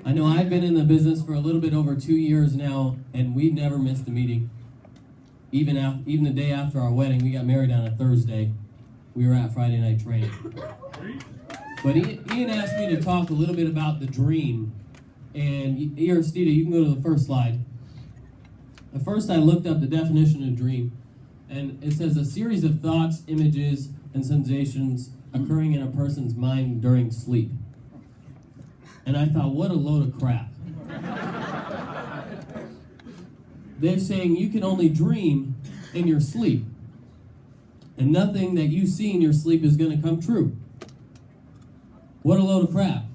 I know I've been in the business for a little bit over 2 years now, and we've never missed a meeting. Even the day after our wedding, we got married on a Thursday. We were at Friday night training. But Ian asked me to talk a little bit about the dream. And here, Stita, you can go to the first slide. At first, I looked up the definition of dream, and it says a series of thoughts, images, and sensations occurring in a person's mind during sleep. And I thought, what a load of crap. They're saying you can only dream in your sleep, and nothing that you see in your sleep is going to come true. What a load of crap.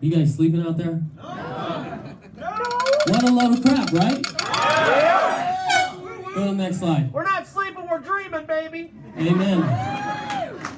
You guys sleeping out there? What a load of crap, right? Go to the next slide. We're not sleeping, we're dreaming, baby. Amen.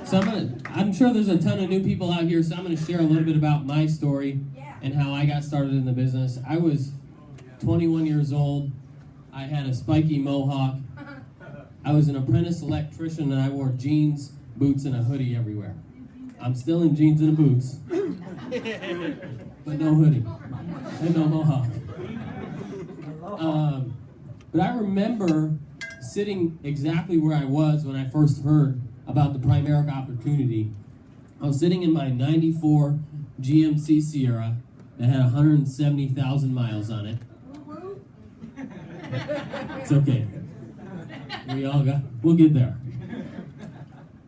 So I'm sure there's a ton of new people out here, so I'm going to share a little bit about my story and how I got started in the business. I was 21 years old. I had a spiky mohawk. I was an apprentice electrician, and I wore jeans, boots, and a hoodie everywhere. I'm still in jeans and boots, but no hoodie and no mohawk. But I remember sitting exactly where I was when I first heard about the Primerica opportunity. I was sitting in my 94 GMC Sierra that had 170,000 miles on it. It's okay. We'll get there.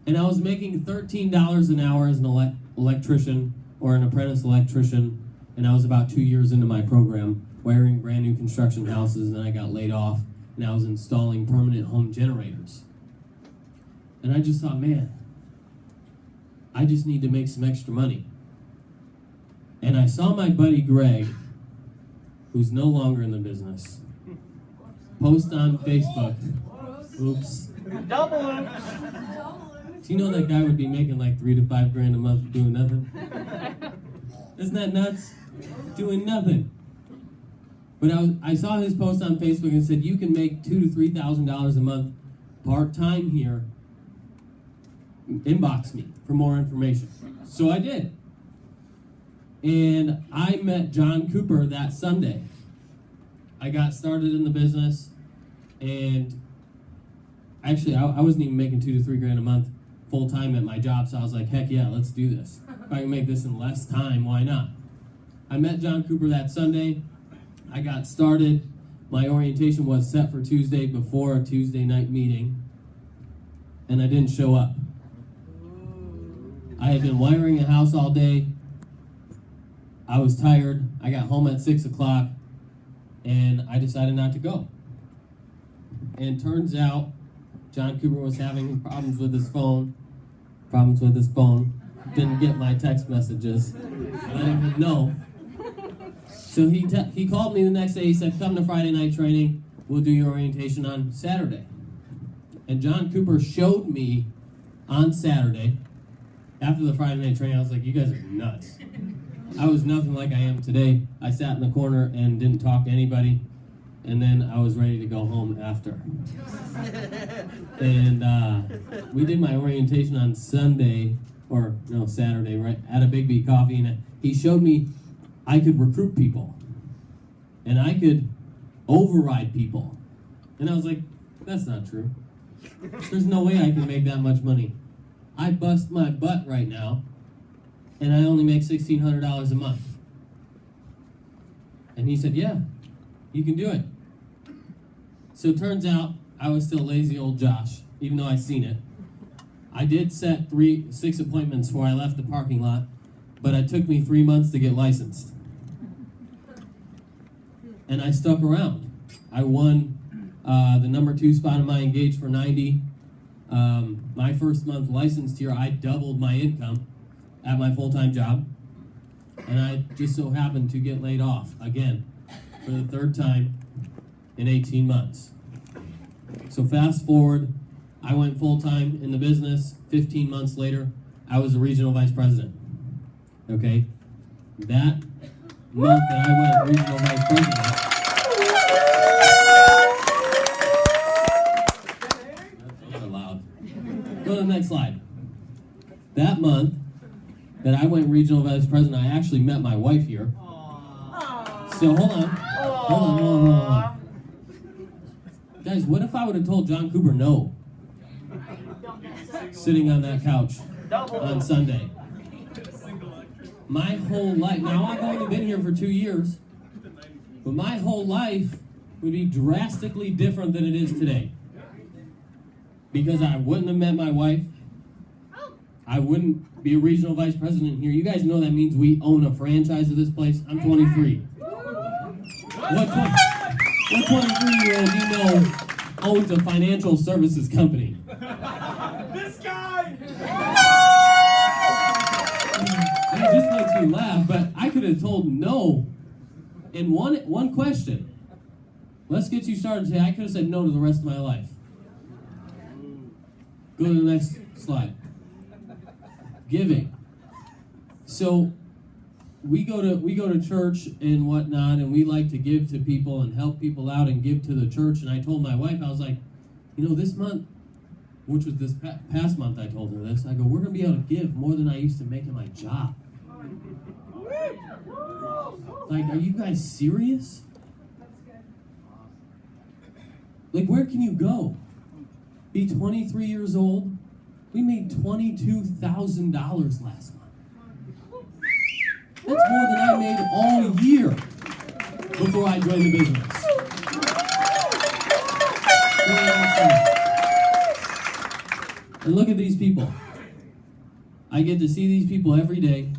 And I was making $13 an hour as an electrician or an apprentice electrician, and I was about 2 years into my program, wiring brand new construction houses, and I got laid off, and I was installing permanent home generators. And I just thought, man, I just need to make some extra money. And I saw my buddy Greg, who's no longer in the business, post on Facebook. Oops. Double oops. Do you know that guy would be making like $3 to $5 grand a month doing nothing? Isn't that nuts? Doing nothing. But I saw his post on Facebook and said, you can make $2,000 to $3,000 a month part-time here. Inbox me for more information. So I did. And I met John Cooper that Sunday. I got started in the business, and actually I wasn't even making $2,000 to $3,000 a month full-time at my job, so I was like, heck yeah, let's do this. If I can make this in less time, why not? I met John Cooper that Sunday. I got started. My orientation was set for Tuesday before a Tuesday night meeting, and I didn't show up. I had been wiring a house all day. I was tired. I got home at 6 o'clock, and I decided not to go. And turns out, John Cooper was having problems with his phone. Didn't get my text messages. I didn't even know. So he called me the next day. He said, come to Friday night training. We'll do your orientation on Saturday. And John Cooper showed me on Saturday, after the Friday night training, I was like, you guys are nuts. I was nothing like I am today. I sat in the corner and didn't talk to anybody. And then I was ready to go home after. And we did my orientation on Saturday, right, at a Big B Coffee. And he showed me I could recruit people. And I could override people. And I was like, that's not true. There's no way I can make that much money. I bust my butt right now, and I only make $1,600 a month. And he said, yeah, you can do it. So it turns out I was still lazy old Josh, even though I seen it. I did set 6 appointments before I left the parking lot, but it took me 3 months to get licensed. And I stuck around. I won the number 2 spot in my Engage for 90. My first month licensed here, I doubled my income at my full-time job. And I just so happened to get laid off again for the 3rd time in 18 months. So fast forward, I went full-time in the business. 15 months later, I was a regional vice president. Okay? That month that I went regional vice president, that's loud. Go to the next slide. That month that I went regional vice president. I actually met my wife here. So hold on. Hold on. Guys, what if I would have told John Cooper no? Sitting on that couch on Sunday. My whole life, now I've only been here for 2 years, but my whole life would be drastically different than it is today. Because I wouldn't have met my wife. I wouldn't be a regional vice president here. You guys know that means we own a franchise of this place. I'm 23. What 23-year-old you know owns a financial services company? This guy! It just makes me laugh, but I could have told no in one question. Let's get you started today. I could have said no to the rest of my life. Go to the next slide. Giving. So we go to church and whatnot, and we like to give to people and help people out and give to the church. And I told my wife, I was like, this month, which was this past month, I told her this. I go, we're going to be able to give more than I used to make in my job. Like, are you guys serious? Like, where can you go? Be 23 years old? We made $22,000 last month. That's more than I made all year before I joined the business. And look at these people. I get to see these people every day,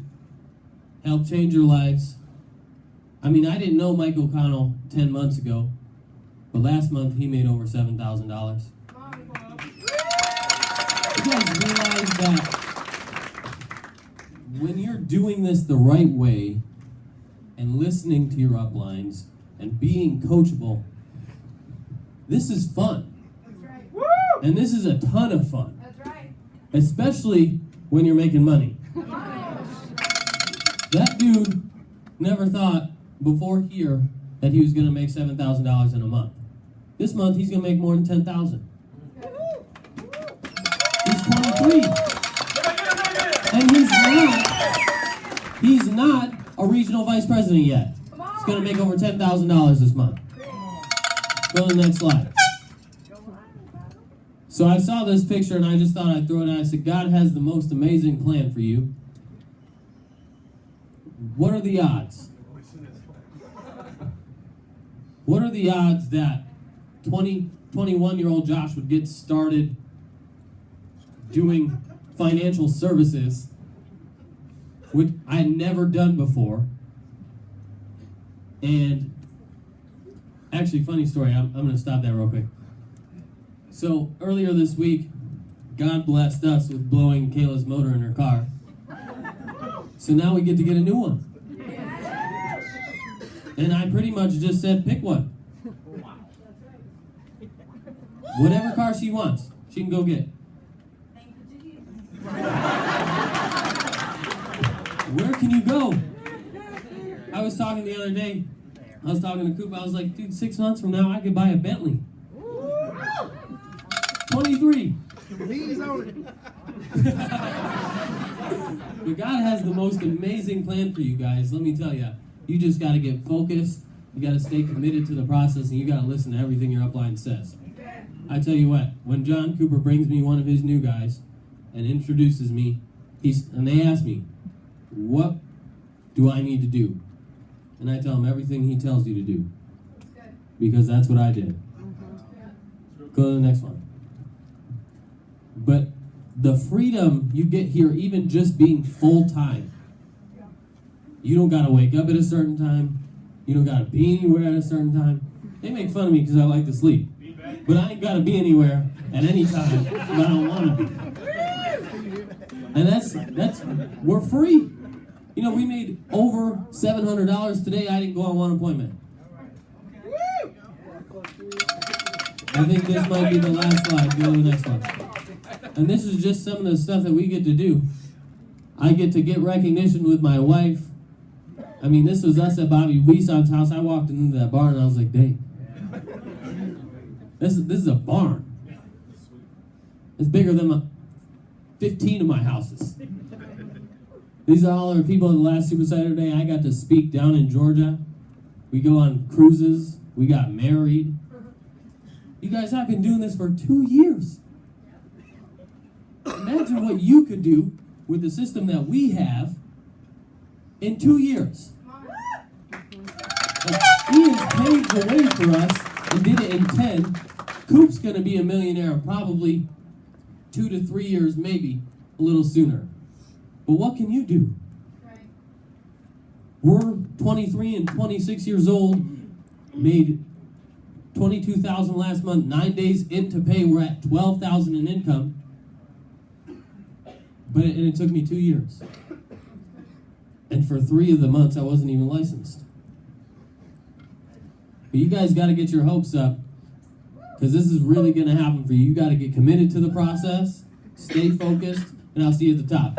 help change their lives. I mean, I didn't know Mike O'Connell 10 months ago, but last month he made over $7,000. You guys realize that when you're doing this the right way and listening to your uplines and being coachable, this is fun. And this is a ton of fun. That's right. Especially when you're making money. That dude never thought before here that he was going to make $7,000 in a month. This month he's going to make more than $10,000. He's 23. And he's not a regional vice president yet. He's going to make over $10,000 this month. Go to the next slide. So I saw this picture and I just thought I'd throw it out. I said, God has the most amazing plan for you. What are the odds? What are the odds that 21-year-old Josh would get started doing financial services, which I had never done before? And actually, funny story, I'm going to stop that real quick. So earlier this week, God blessed us with blowing Kayla's motor in her car. So now we get to get a new one. And I pretty much just said, pick one. Whatever car she wants, she can go get. Where can you go? I was talking the other day, I was talking to Coop, I was like, dude, 6 months from now, I could buy a Bentley. 23. He's on it. But God has the most amazing plan for you guys. Let me tell you. You just got to get focused. You got to stay committed to the process, and you got to listen to everything your upline says. I tell you what, when John Cooper brings me one of his new guys and introduces me, and they ask me, what do I need to do? And I tell him everything he tells you to do. Because that's what I did. Go to the next one. But the freedom you get here, even just being full-time, you don't got to wake up at a certain time. You don't got to be anywhere at a certain time. They make fun of me because I like to sleep. But I ain't got to be anywhere at any time if I don't want to be. And that's we're free. You know, we made over $700 today. I didn't go on one appointment. I think this might be the last slide. Go to the next one. And this is just some of the stuff that we get to do. I get to get recognition with my wife. I mean, this was us at Bobby Weeson's house. I walked into that barn and I was like, dang. This is a barn. It's bigger than 15 of my houses. These are all our people at the last Super Saturday. I got to speak down in Georgia. We go on cruises. We got married. You guys, I've been doing this for 2 years. Imagine what you could do with the system that we have in 2 years. Like, Ian's paved the way for us and did it in 10. Coop's going to be a millionaire in probably 2 to 3 years, maybe a little sooner. But what can you do? We're 23 and 26 years old, made $22,000 last month, 9 days into pay. We're at $12,000 in income. But it took me 2 years. And for 3 of the months, I wasn't even licensed. But you guys got to get your hopes up, because this is really going to happen for you. You got to get committed to the process, stay focused, and I'll see you at the top.